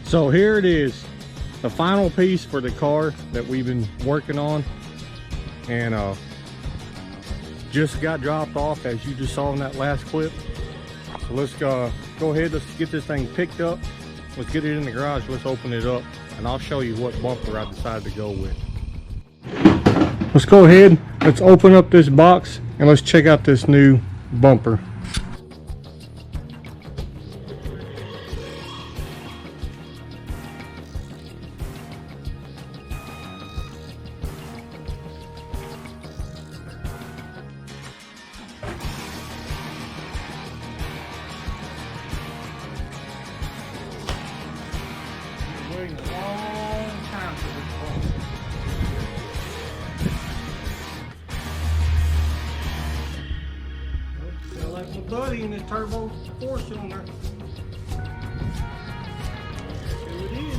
So here it is, the final piece for the car that we've been working on, and just got dropped off as you just saw in that last clip. So let's go ahead, let's get this thing picked up, let's get it in the garage, let's open it up, and I'll show you what bumper I decided to go with. Let's go ahead, let's open up this box and let's check out this new bumper. Waiting a long time for this bumper. Feel like my buddy in the turbo 4-cylinder. Here it is.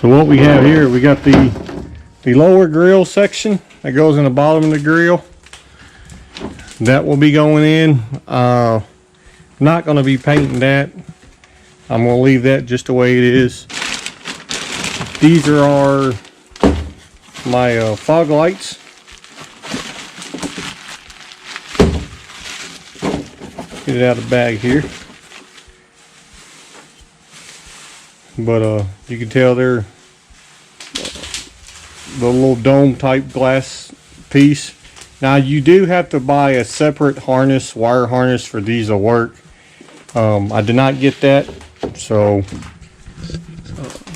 So what we have here, we got the lower grill section that goes in the bottom of the grill. That will be going in. Not going to be painting that. I'm going to leave that just the way it is. These are my fog lights. Get it out of the bag here. But you can tell they're the little dome type glass piece. Now you do have to buy a separate harness, wire harness for these to work. I did not get that, so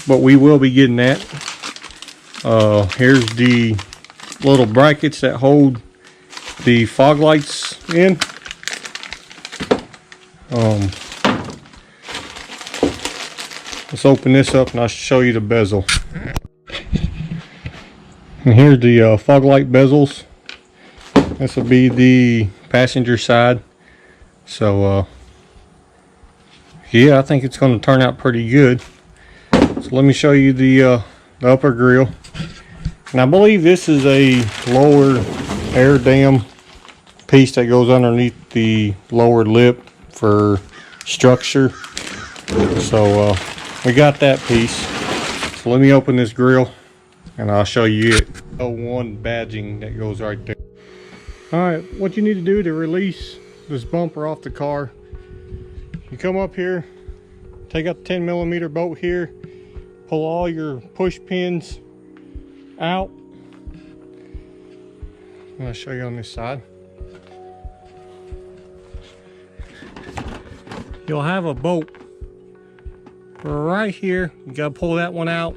but we will be getting that. Here's the little brackets that hold the fog lights in. Let's open this up and I'll show you the bezel. And here's the fog light bezels. This will be the passenger side. So yeah, I think it's going to turn out pretty good. So let me show you the upper grill. And I believe this is a lower air dam piece that goes underneath the lower lip for structure. So we got that piece. So let me open this grill and I'll show you it. 01 badging that goes right there. Alright, what you need to do to release this bumper off the car, you come up here, take out the 10mm bolt here, pull all your push pins out. I'm going to show you on this side. You'll have a bolt right here. You got to pull that one out.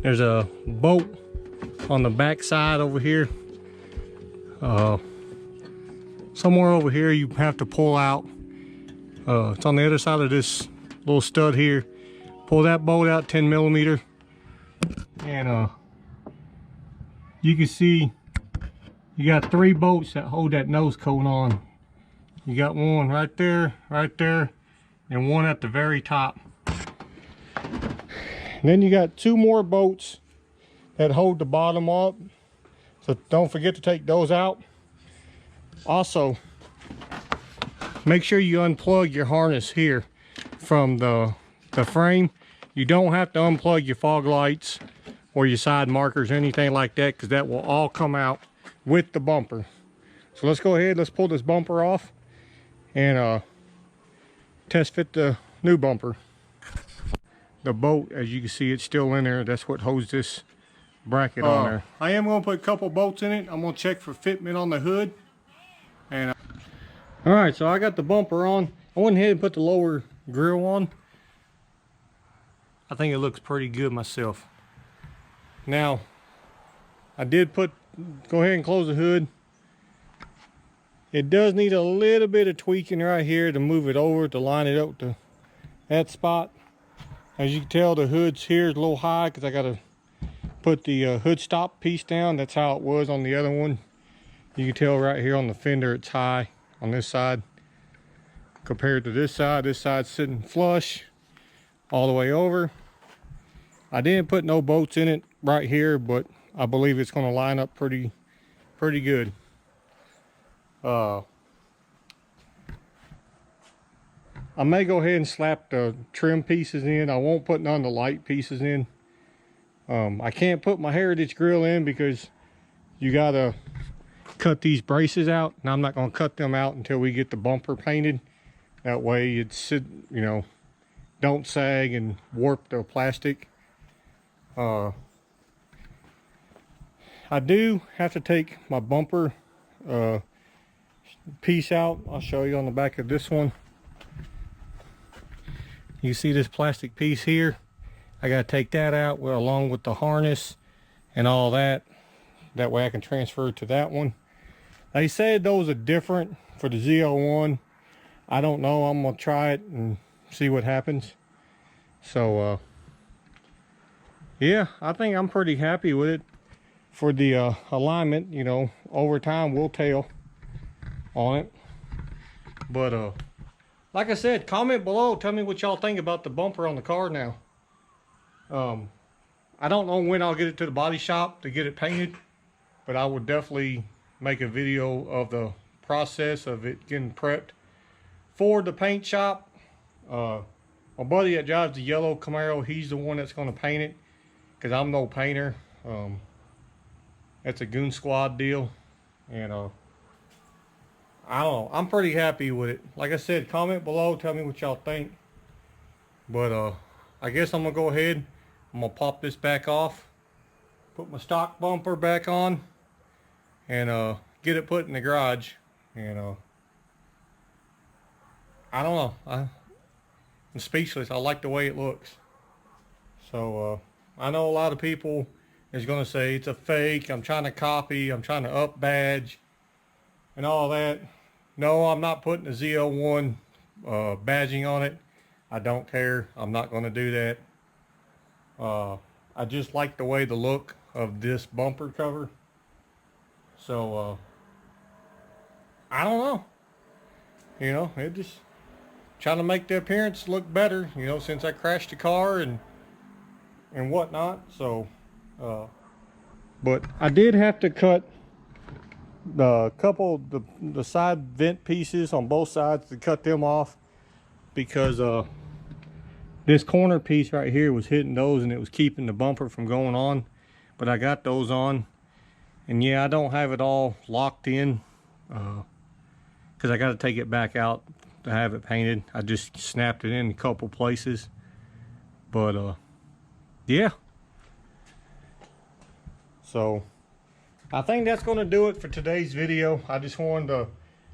There's a bolt on the back side over here. Somewhere over here you have to pull out. It's on the other side of this little stud here. Pull that bolt out, 10mm, and you can see you got 3 bolts that hold that nose cone on. You got one right there, and one at the very top. And then you got two more bolts that hold the bottom up, so don't forget to take those out. Also, make sure you unplug your harness here from the frame. You don't have to unplug your fog lights or your side markers or anything like that, because that will all come out with the bumper. So let's go ahead, let's pull this bumper off and test fit the new bumper. The bolt, as you can see, it's still in there. That's what holds this bracket on there. I am going to put a couple bolts in it. I'm going to check for fitment on the hood. And all right, so I got the bumper on. I went ahead and put the lower grill on. I think it looks pretty good myself. Now, I did go ahead and close the hood. It does need a little bit of tweaking right here to move it over, to line it up to that spot. As you can tell, the hood's here is a little high because I got to put the hood stop piece down. That's how it was on the other one. You can tell right here on the fender it's high on this side compared to this side. This side's sitting flush all the way over. I didn't put no bolts in it right here, but I believe it's going to line up pretty good. I may go ahead and slap the trim pieces in. I won't put none of the light pieces in. I can't put my Heritage grill in because you gotta cut these braces out, and I'm not gonna cut them out until we get the bumper painted. That way it's, you know, don't sag and warp the plastic. I do have to take my bumper piece out. I'll show you on the back of this one. You see this plastic piece here? I gotta take that out along with the harness and all that. That way I can transfer it to that one. They said those are different for the Z01. I don't know. I'm gonna try it and see what happens. So yeah, I think I'm pretty happy with it. For the alignment, you know, over time we'll tell on it. But like I said, comment below, tell me what y'all think about the bumper on the car now. I don't know when I'll get it to the body shop to get it painted, but I would definitely make a video of the process of it getting prepped for the paint shop. My buddy that drives the yellow Camaro, he's the one that's going to paint it, because I'm no painter. That's a goon squad deal, and I don't know, I'm pretty happy with it. Like I said, comment below, tell me what y'all think. But I guess I'm gonna go ahead, I'm gonna pop this back off, put my stock bumper back on, and get it put in the garage. And I don't know, I'm speechless. I like the way it looks. So I know a lot of people is gonna say it's a fake, I'm trying to copy, I'm trying to up badge and all that. No, I'm not putting a Z01 badging on it. I don't care. I'm not going to do that. I just like the way the look of this bumper cover. So I don't know. You know, it just trying to make the appearance look better, you know, since I crashed the car and whatnot. So but I did have to cut the couple the side vent pieces on both sides, to cut them off, because this corner piece right here was hitting those and it was keeping the bumper from going on. But I got those on, and yeah, I don't have it all locked in because I got to take it back out to have it painted. I just snapped it in a couple places. But yeah, so I think that's going to do it for today's video. I just wanted to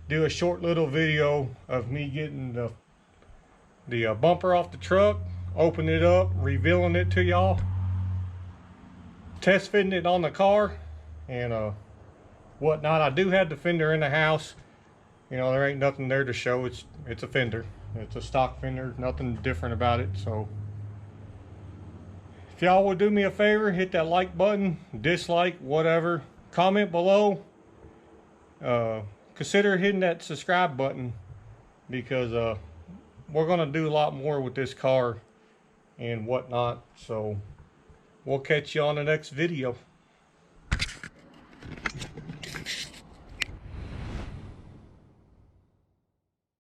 do a short little video of me getting the bumper off the truck, opening it up, revealing it to y'all, test fitting it on the car, and whatnot. I do have the fender in the house. You know, there ain't nothing there to show. It's a fender. It's a stock fender, nothing different about it. So if y'all would do me a favor, hit that like button, dislike, whatever. Comment below. Consider hitting that subscribe button, because we're going to do a lot more with this car and whatnot. So we'll catch you on the next video.